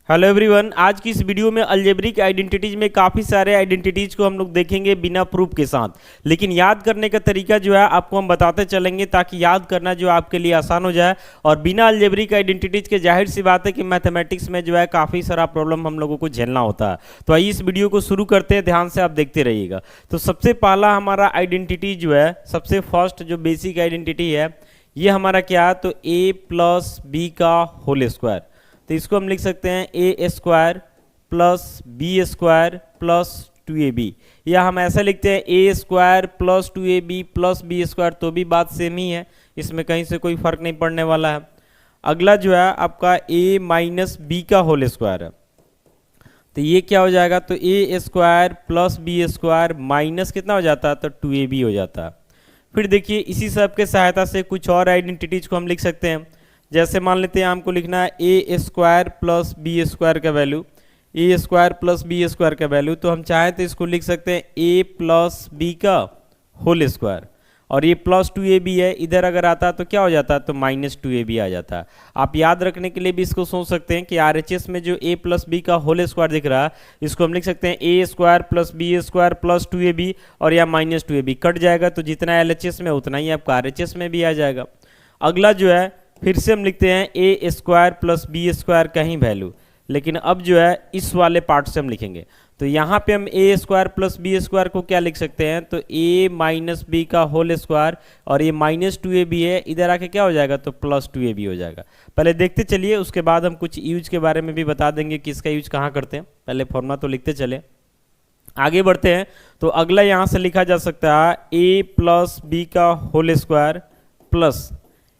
Hello everyone, आज की इस वीडियो में अलजेब्रिक आइडेंटिटीज में काफ़ी सारे आइडेंटिटीज को हम लोग देखेंगे बिना प्रूफ के साथ। लेकिन याद करने का तरीका जो है आपको हम बताते चलेंगे ताकि याद करना जो आपके लिए आसान हो जाए। और बिना अलजेब्रिक आइडेंटिटीज के जाहिर सी बात है कि मैथमेटिक्स में जो है काफ़ी सारा प्रॉब्लम हम लोगों को झेलना होता है। तो आइए इस वीडियो को शुरू करते हैं, ध्यान से आप देखते रहिएगा। तो सबसे पहला हमारा आइडेंटिटी जो है, सबसे फर्स्ट जो बेसिक आइडेंटिटी है ये हमारा क्या है, तो a प्लस बी का होल स्क्वायर। तो इसको हम लिख सकते हैं a square plus b square plus 2ab, या हम ऐसा लिखते हैं a square plus 2ab plus b square, तो भी बात सेम ही है, इसमें कहीं से कोई फर्क नहीं पड़ने वाला है। अगला जो है आपका a माइनस बी का होल स्क्वायर है, तो ये क्या हो जाएगा, तो a square plus b square minus कितना हो जाता है, तो 2ab हो जाता है। फिर देखिए इसी सब के सहायता से कुछ और आइडेंटिटीज को हम लिख सकते हैं। जैसे मान लेते हैं हमको लिखना है a square plus b square का वैल्यू, ए स्क्वायर प्लस बी स्क्वायर का वैल्यू, तो हम चाहें तो इसको लिख सकते हैं ए प्लस बी का होल स्क्वायर, और ये प्लस 2ab है, इधर अगर आता तो क्या हो जाता, तो माइनस 2ab आ जाता। आप याद रखने के लिए भी इसको सोच सकते हैं कि RHS में जो a प्लस बी का होल स्क्वायर दिख रहा है इसको हम लिख सकते हैं a square plus b square plus 2ab, और या माइनस 2ab कट जाएगा, तो जितना LHS में उतना ही आपका RHS में भी आ जाएगा। अगला जो है फिर से हम लिखते हैं a square plus b square का ही वैल्यू, लेकिन अब जो है इस वाले पार्ट से हम लिखेंगे। तो यहाँ पे हम ए स्क्वायर प्लस बी स्क्वायर को क्या लिख सकते हैं, तो ए माइनस बी का होल स्क्वायर, और ये माइनस 2ab है, इधर आके क्या हो जाएगा, तो प्लस 2ab हो जाएगा। पहले देखते चलिए, उसके बाद हम कुछ यूज के बारे में भी बता देंगे कि इसका यूज कहाँ करते हैं। पहले फॉर्मूला तो लिखते चले, आगे बढ़ते हैं। तो अगला यहाँ से लिखा जा सकता है ए प्लस बी का whole square plus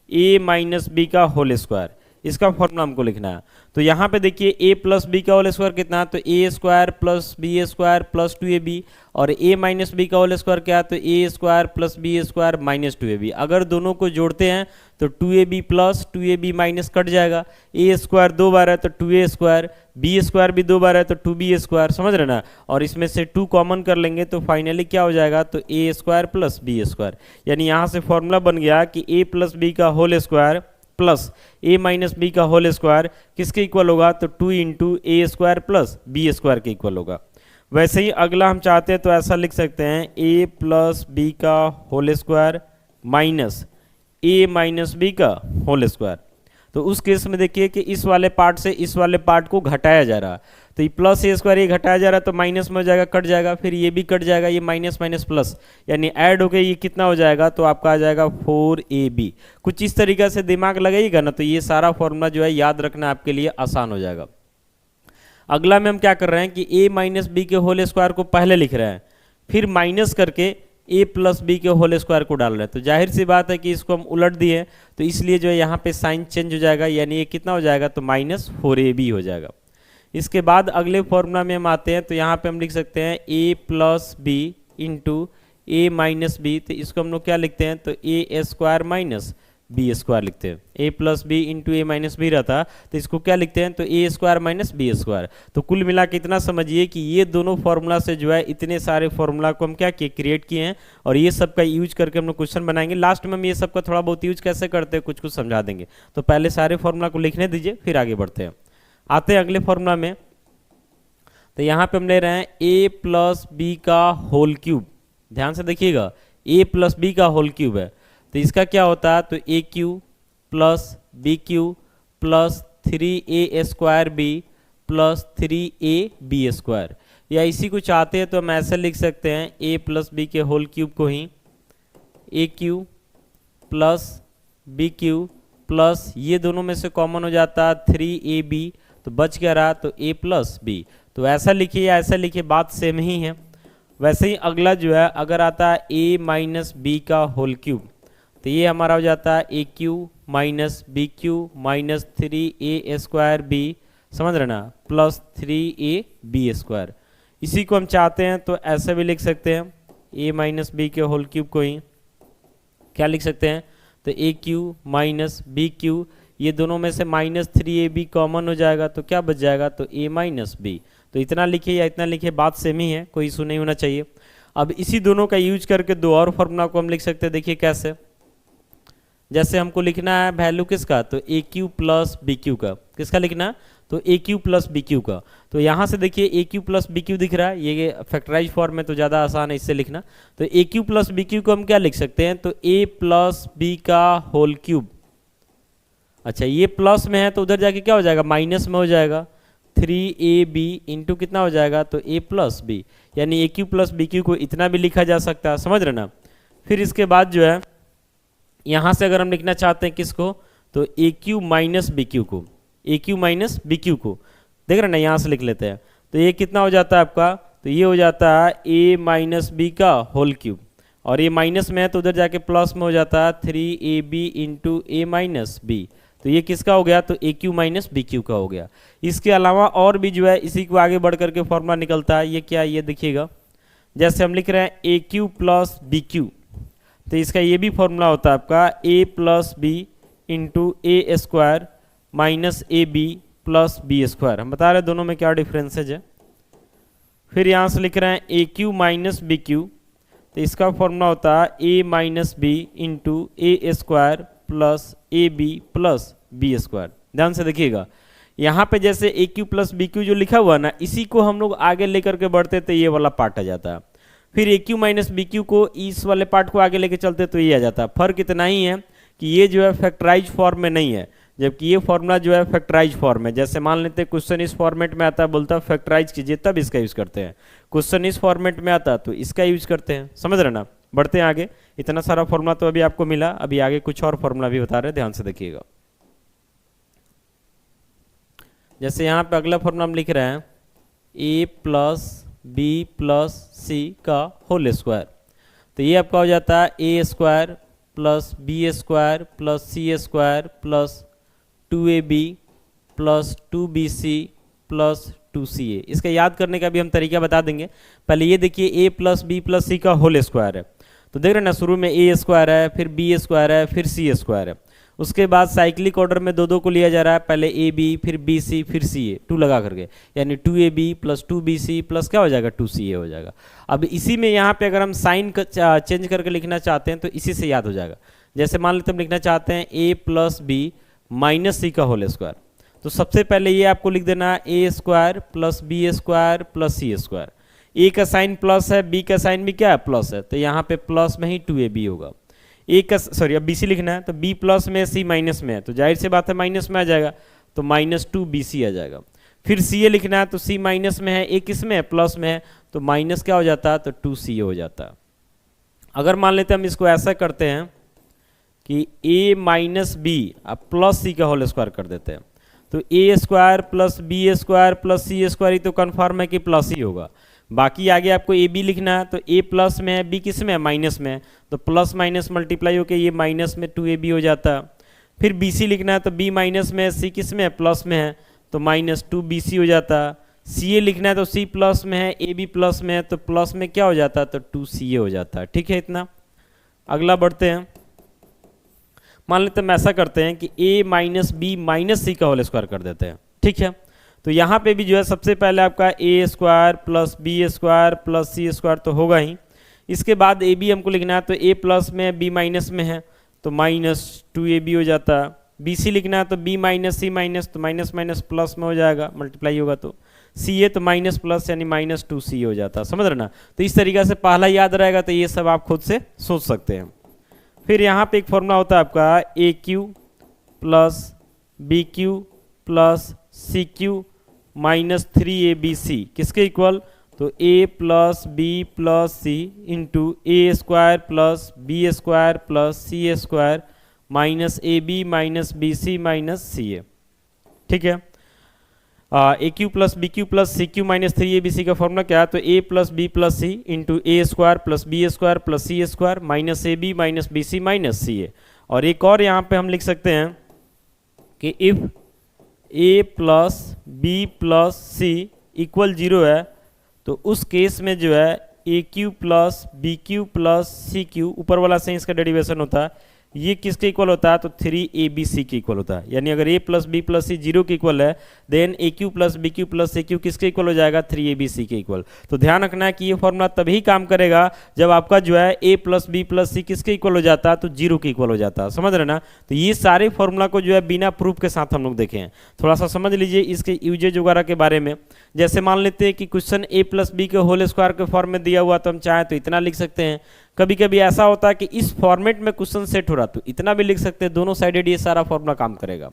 a minus b का होल स्क्वायर, इसका फॉर्मूला हमको लिखना है। तो यहाँ पे देखिए ए प्लस बी का होल स्क्वायर कितना है, तो a square plus b square plus 2ab, और ए माइनस बी का होल स्क्वायर क्या है, तो a square plus b square minus 2ab। अगर दोनों को जोड़ते हैं तो 2ab plus 2ab minus cut जाएगा, ए स्क्वायर 2 बार है तो 2a स्क्वायर, बी स्क्वायर भी 2 बार है तो 2b स्क्वायर, समझ रहे ना। और इसमें से 2 कॉमन कर लेंगे तो फाइनली क्या हो जाएगा, तो a square plus b square. यानी यहाँ से फॉर्मूला बन गया कि ए प्लस बी का whole square plus a minus b का होल स्क्वायर किसके इक्वल होगा, तो 2 into a square plus b square के इक्वल होगा। वैसे ही अगला हम चाहते हैं तो ऐसा लिख सकते हैं ए प्लस बी का होल स्क्वायर माइनस ए माइनस बी का होल स्क्वायर। तो उस केस में देखिए कि इस वाले पार्ट से इस वाले पार्ट को घटाया जा रहा है, तो ये प्लस ए स्क्वायर ये घटाया जा रहा है तो माइनस में हो जाएगा, कट जाएगा, फिर ये भी कट जाएगा, ये माइनस माइनस प्लस, यानी ऐड हो गया, ये कितना हो जाएगा, तो आपका आ जाएगा 4ab। कुछ इस तरीके से दिमाग लगाइएगा ना, तो ये सारा फॉर्मूला जो है याद रखना आपके लिए आसान हो जाएगा। अगला में हम क्या कर रहे हैं कि ए माइनस बी के होल स्क्वायर को पहले लिख रहे हैं, फिर माइनस करके ए प्लस बी के होल स्क्वायर को डाल रहे हैं। तो जाहिर सी बात है कि इसको हम उलट दिए, तो इसलिए जो है यहाँ पे साइन चेंज हो जाएगा, यानी ये कितना हो जाएगा, तो माइनस 4ab हो जाएगा। इसके बाद अगले फॉर्मूला में हम आते हैं, तो यहाँ पे हम लिख सकते हैं a plus b into A minus B, तो इसको हम लोग क्या लिखते हैं, तो a square minus B square लिखते हैं। A plus b into A minus B रहता, तो इसको क्या लिखते हैं, तो a square minus B square. तो कुल मिला के इतना समझिए कि ये दोनों फॉर्मूला से जो है इतने सारे फॉर्मूला को हम क्या किए, क्रिएट किए हैं, और ये सब का यूज करके हम लोग क्वेश्चन बनाएंगे। लास्ट में हम ये सब का थोड़ा बहुत यूज कैसे करते हैं कुछ कुछ समझा देंगे। तो पहले सारे फॉर्मूला को लिखने दीजिए, फिर आगे बढ़ते हैं। आते हैं अगले फॉर्मूला में, तो यहाँ पे हम ले रहे हैं ए प्लस बी का होल क्यूब। ध्यान से देखिएगा, ए प्लस बी का होल क्यूब है, तो इसका क्या होता है, तो a cube plus b cube plus 3a square b plus 3ab square, या इसी को चाहते हैं तो हम ऐसे लिख सकते हैं ए प्लस बी के होल क्यूब को ही a cube plus b cube plus ये दोनों में से कॉमन हो जाता है 3ab, तो बच क्या रहा, तो a प्लस बी। तो ऐसा लिखिए या ऐसा लिखिए, बात सेम ही है। वैसे ही अगला जो है अगर आता है a माइनस बी का होल क्यूब, तो ये हमारा हो जाता है a cube minus b cube minus 3a square b, समझ रहे ना, प्लस 3ab स्क्वायर। इसी को हम चाहते हैं तो ऐसे भी लिख सकते हैं, a माइनस बी के होल क्यूब को ही क्या लिख सकते हैं, तो a cube minus b Q, ये दोनों में से माइनस 3ab कॉमन हो जाएगा, तो क्या बच जाएगा, तो a माइनस बी। तो इतना लिखिए या इतना लिखिए, बात सेम ही है, कोई इशू नहीं होना चाहिए। अब इसी दोनों का यूज करके दो और फॉर्मूला को हम लिख सकते हैं, देखिए कैसे। जैसे हमको लिखना है वैल्यू किसका, तो a cube plus b Q का, किसका लिखना है, तो तो a cube plus b Q का। तो यहाँ से देखिए ए क्यू प्लस बी क्यू दिख रहा है, ये फैक्टराइज फॉर्म में तो ज़्यादा आसान है इससे लिखना। तो a cube plus b Q को हम क्या लिख सकते हैं, तो ए प्लस बी का होल क्यूब। अच्छा ये प्लस में है तो उधर जाके क्या हो जाएगा, माइनस में हो जाएगा, 3ab इंटू कितना हो जाएगा, तो a प्लस बी, यानी ए क्यू प्लस बी क्यू को इतना भी लिखा जा सकता है, समझ रहे ना। फिर इसके बाद जो है यहाँ से अगर हम लिखना चाहते हैं किसको, तो a cube minus b Q को, ए क्यू माइनस बी क्यू को, देख रहे ना, यहाँ से लिख लेते हैं। तो ये कितना हो जाता है आपका, तो ये हो जाता है a माइनस बी का होल क्यूब, और ये माइनस में है तो उधर जाके प्लस में हो जाता है 3ab इंटू ए माइनस बी। तो ये किसका हो गया, तो a cube minus b Q का हो गया। इसके अलावा और भी जो है इसी को आगे बढ़ करके फॉर्मूला निकलता है, ये क्या है, ये देखिएगा, जैसे हम लिख रहे हैं a cube plus b cube, तो इसका ये भी फॉर्मूला होता है आपका a plus b into a square minus a b plus b square. हम बता रहे हैं दोनों में क्या डिफरेंसेज है। फिर यहाँ से लिख रहे हैं a cube minus b cube, तो इसका फॉर्मूला होता है a minus b into a square plus a b plus b square. ध्यान से देखिएगा, यहाँ पे जैसे a cube plus b cube जो लिखा हुआ ना, इसी को हम लोग आगे लेकर के बढ़ते तो ये वाला पार्ट आ जाता है। फिर ए क्यू माइनस बी क्यू को इस वाले पार्ट को आगे लेके चलते तो ये आ जाता है। फर्क इतना ही है कि ये जो है फैक्टराइज फॉर्म में नहीं है, जबकि ये फॉर्मूला जो है फैक्टराइज फॉर्म है। जैसे मान लेते हैं क्वेश्चन इस फॉर्मेट में आता है, बोलता है फैक्टराइज कीजिए, तब इसका यूज करते हैं। क्वेश्चन इस फॉर्मेट में आता है तो इसका यूज करते हैं, समझ रहे ना। बढ़ते हैं आगे, इतना सारा फॉर्मूला तो अभी आपको मिला, अभी आगे कुछ और फॉर्मूला भी बता रहे हैं, ध्यान से देखिएगा। जैसे यहाँ पे अगला फॉर्मूला हम लिख रहे हैं a plus b plus c का होल स्क्वायर, तो ये आपका हो जाता है a square plus b square plus c square plus 2ab plus 2bc plus 2ca। इसका याद करने का भी हम तरीका बता देंगे। पहले ये देखिए a plus b plus c का होल स्क्वायर है, तो देख रहे हैं ना, शुरू में ए स्क्वायर है, फिर बी स्क्वायर है, फिर सी स्क्वायर है। उसके बाद साइक्लिक ऑर्डर में दो दो को लिया जा रहा है, पहले ए बी फिर बी सी फिर सी ए, 2 लगा करके, यानी 2ab प्लस 2bc प्लस क्या हो जाएगा, 2ca हो जाएगा। अब इसी में यहाँ पे अगर हम साइन चेंज करके लिखना चाहते हैं तो इसी से याद हो जाएगा। जैसे मान लेते हम लिखना चाहते हैं ए प्लस बी माइनस सी का होल स्क्वायर, तो सबसे पहले ये आपको लिख देना है a square plus b square plus c square. A का साइन प्लस है, बी का साइन भी क्या है, प्लस है, तो यहाँ पे प्लस में ही 2ab होगा। ए का सॉरी अब बी सी लिखना है, तो बी प्लस में सी माइनस में है, तो जाहिर सी बात है माइनस में आ जाएगा, तो माइनस 2bc आ जाएगा। फिर सी ए लिखना है, तो सी माइनस में है, ए किस में है, प्लस में है, तो माइनस क्या हो जाता है, तो 2ca हो जाता है। अगर मान लेते हैं हम इसको ऐसा करते हैं कि a माइनस बी अब प्लस सी का होल स्क्वायर कर देते हैं, तो a square plus b square plus c square, ही तो कन्फर्म है कि प्लस ही होगा। बाकी आगे आपको ए बी लिखना है, तो ए प्लस में है, बी किस में है, माइनस में है, तो प्लस माइनस मल्टीप्लाई होकर ये माइनस में 2ab हो जाता है। फिर बी सी लिखना है, तो बी माइनस में है, सी किस में है, प्लस में है, तो माइनस 2bc हो जाता है। सी ए लिखना है, तो सी प्लस में है, ए बी प्लस में है, तो प्लस में क्या हो जाता है, तो 2ca हो जाता है। ठीक है, इतना। अगला बढ़ते हैं, मान लेते हैं हम ऐसा करते हैं कि a माइनस बी माइनस सी का होल स्क्वायर कर देते हैं। ठीक है, तो यहाँ पे भी जो है सबसे पहले आपका a square plus b square plus c square तो होगा ही। इसके बाद ए बी हमको लिखना है, तो ए प्लस में है, बी माइनस में है, तो माइनस 2ab हो जाता है। बी सी लिखना है, तो बी माइनस सी माइनस, तो माइनस माइनस प्लस में हो जाएगा, मल्टीप्लाई होगा तो सी ए, तो माइनस प्लस यानी माइनस 2c हो जाता है, समझ रहे ना। तो इस तरीके से पहला याद रहेगा, तो ये सब आप खुद से सोच सकते हैं। फिर यहाँ पे एक फॉर्मूला होता है आपका a cube plus b cube plus c cube minus 3abc किसके इक्वल, तो a plus b plus c into a square plus b square plus c square minus a b minus b c minus c a. ठीक है, a cube plus b cube plus c cube minus 3abc का formula क्या है, तो a plus b plus c into a square plus b square plus c square minus a b minus b c minus c a. और एक और यहाँ पे हम लिख सकते हैं कि if a plus b plus c equal 0 है, तो उस केस में जो है a cube plus b cube plus c cube, ऊपर वाला से इसका डेरिवेशन होता है, ये किसके इक्वल होता है, तो 3abc के इक्वल होता है। यानी अगर a plus b plus c 0 के इक्वल है, then aq plus b cube plus c cube किसके इक्वल हो जाएगा, 3abc के इक्वल। तो ध्यान रखना है कि ये फॉर्मूला तभी काम करेगा जब आपका जो है a प्लस बी प्लस सी किसके इक्वल हो जाता है, तो 0 के इक्वल हो जाता है। समझ रहे ना। तो ये सारे फॉर्मूला को जो है बिना प्रूफ के साथ हम लोग देखे हैं। थोड़ा सा समझ लीजिए इसके यूजेज वगैरह के बारे में। जैसे मान लेते हैं कि क्वेश्चन a प्लस बी के होल स्क्वायर के फॉर्म में दिया हुआ, तो हम चाहें तो इतना लिख सकते हैं। कभी कभी ऐसा होता है कि इस फॉर्मेट में क्वेश्चन सेट हो रहा, तो इतना भी लिख सकते हैं। दोनों साइडेड ये सारा फॉर्मूला काम करेगा।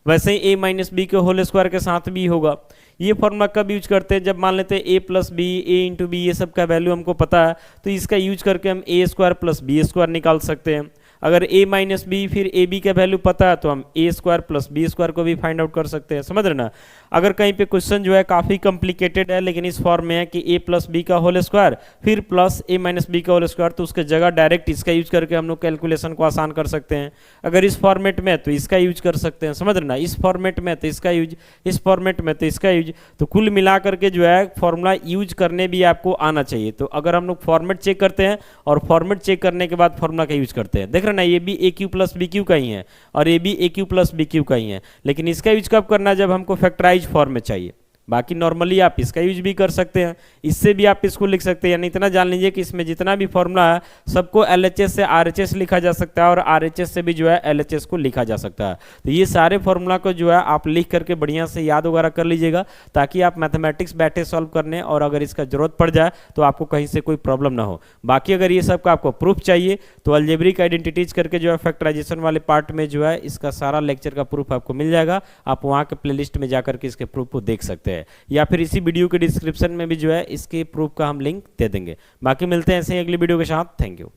वैसे ही a माइनस बी के होल स्क्वायर के साथ भी होगा। ये फॉर्मूला कब यूज करते हैं, जब मान लेते हैं a plus b, a into b, ये सब का वैल्यू हमको पता है, तो इसका यूज करके हम a square plus b square निकाल सकते हैं। अगर a माइनस बी फिर ए बी का वैल्यू पता है, तो हम a square plus b square को भी फाइंड आउट कर सकते हैं। समझ रहे ना। अगर कहीं पे क्वेश्चन जो है काफ़ी कॉम्प्लिकेटेड है, लेकिन इस फॉर्म में है कि a प्लस बी का होल स्क्वायर फिर प्लस a माइनस बी का होल स्क्वायर, तो उसके जगह डायरेक्ट इसका यूज करके हम लोग कैलकुलेशन को आसान कर सकते हैं। अगर इस फॉर्मेट में है तो इसका यूज कर सकते हैं। समझ रहे ना। इस फॉर्मेट में तो इसका यूज, इस फॉर्मेट में तो इसका यूज। तो कुल मिला करके जो है फॉर्मूला यूज करने भी आपको आना चाहिए। तो अगर हम लोग फॉर्मेट चेक करते हैं और फॉर्मेट चेक करने के बाद फॉर्मूला का यूज करते हैं, देख रहे ना, ये भी ए क्यू प्लस बी क्यू का ही है और ये भी ए क्यू प्लस बी क्यू का ही है। लेकिन इसका यूज कब करना है, जब हमको फैक्टराइज फॉर्म में चाहिए। बाकी नॉर्मली आप इसका यूज भी कर सकते हैं, इससे भी आप इसको लिख सकते हैं। यानी इतना जान लीजिए कि इसमें जितना भी फॉर्मूला है सबको एलएचएस से आरएचएस लिखा जा सकता है और आरएचएस से भी जो है एलएचएस को लिखा जा सकता है। तो ये सारे फॉर्मूला को जो है आप लिख करके बढ़िया से याद वगैरह कर लीजिएगा, ताकि आप मैथमेटिक्स बैठे सॉल्व करने और अगर इसका जरूरत पड़ जाए तो आपको कहीं से कोई प्रॉब्लम ना हो। बाकी अगर ये सब का आपको प्रूफ चाहिए तो अलजेब्रिक आइडेंटिटीज करके जो है फैक्टराइजेशन वाले पार्ट में जो है इसका सारा लेक्चर का प्रूफ आपको मिल जाएगा। आप वहाँ के प्लेलिस्ट में जाकर के इसके प्रूफ को देख सकते हैं, या फिर इसी वीडियो के डिस्क्रिप्शन में भी जो है इसके प्रूफ का हम लिंक दे देंगे। बाकी मिलते हैं ऐसे ही अगली वीडियो के साथ। Thank you.